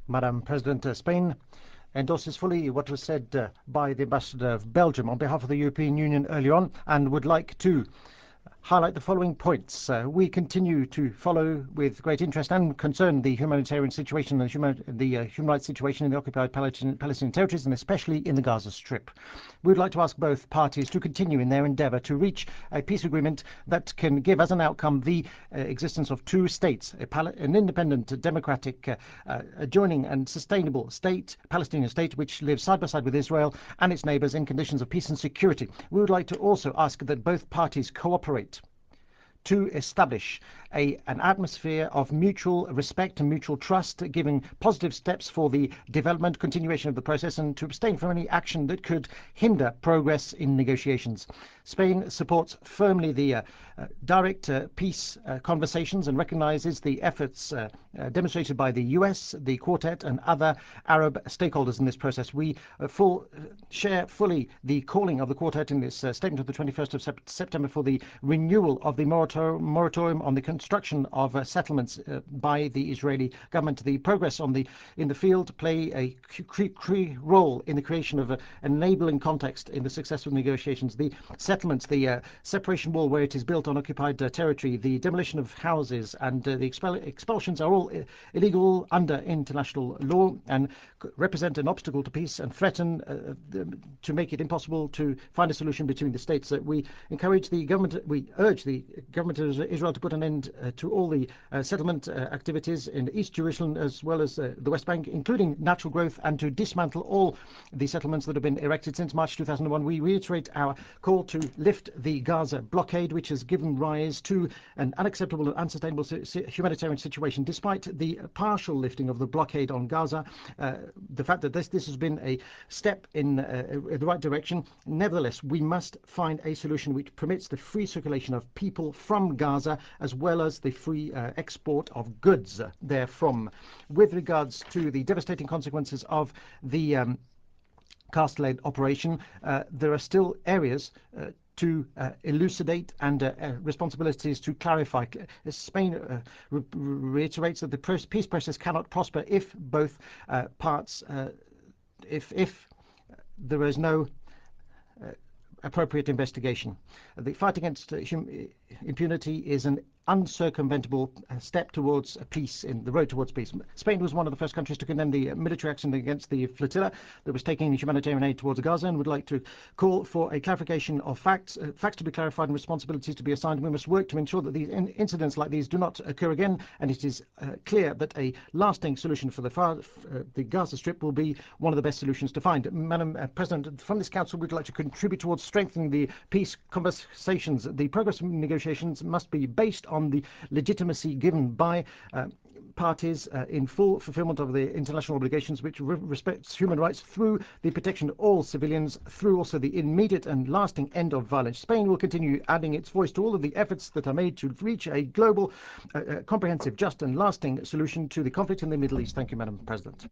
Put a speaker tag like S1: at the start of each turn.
S1: Madam President, Spain endorses fully what was said by the Ambassador of Belgium on behalf of the European Union earlier on, and would like to highlight the following points. We continue to follow with great interest and concern the humanitarian situation and the human rights situation in the occupied Palestinian territories, and especially in the Gaza Strip. We would like to ask both parties to continue in their endeavour to reach a peace agreement that can give as an outcome the existence of two states, an independent, democratic, adjoining and sustainable state, Palestinian state, which lives side by side with Israel and its neighbours in conditions of peace and security. We would like to also ask that both parties cooperate to establish an atmosphere of mutual respect and mutual trust, giving positive steps for the development, continuation of the process, and to abstain from any action that could hinder progress in negotiations. Spain supports firmly the direct peace conversations and recognises the efforts demonstrated by the US, the Quartet, and other Arab stakeholders in this process. We share fully the calling of the Quartet in this statement of the 21st of September for the renewal of the moratorium on the construction of settlements by the Israeli government. The progress in the field play a key role in the creation of an enabling context in the successful negotiations. The settlements, the separation wall where it is built on occupied territory, the demolition of houses, and the expulsions are all illegal under international law and represent an obstacle to peace and threaten to make it impossible to find a solution between the states. We urge the government of Israel to put an end to all the settlement activities in East Jerusalem as well as the West Bank, including natural growth, and to dismantle all the settlements that have been erected since March 2001. We reiterate our call to lift the Gaza blockade, which has given rise to an unacceptable and unsustainable humanitarian situation. Despite the partial lifting of the blockade on Gaza, the fact that this has been a step in the right direction, nevertheless, we must find a solution which permits the free circulation of people from Gaza as well as the free export of goods therefrom. With regards to the devastating consequences of the Castlead operation, there are still areas to elucidate and responsibilities to clarify. Spain reiterates that the peace process cannot prosper if both parts, if there is no appropriate investigation. The fight against impunity is an uncircumventable step towards peace, in the road towards peace. Spain was one of the first countries to condemn the military action against the flotilla that was taking humanitarian aid towards Gaza, and would like to call for a clarification of facts to be clarified and responsibilities to be assigned. We must work to ensure that these incidents like these do not occur again, and it is clear that a lasting solution for the Gaza Strip will be one of the best solutions to find. Madam President, from this Council, we'd like to contribute towards strengthening the peace conversations. The progress of negotiations must be based on the legitimacy given by parties in full fulfillment of the international obligations, which respects human rights through the protection of all civilians, through also the immediate and lasting end of violence. Spain will continue adding its voice to all of the efforts that are made to reach a global, comprehensive, just and lasting solution to the conflict in the Middle East. Thank you, Madam President.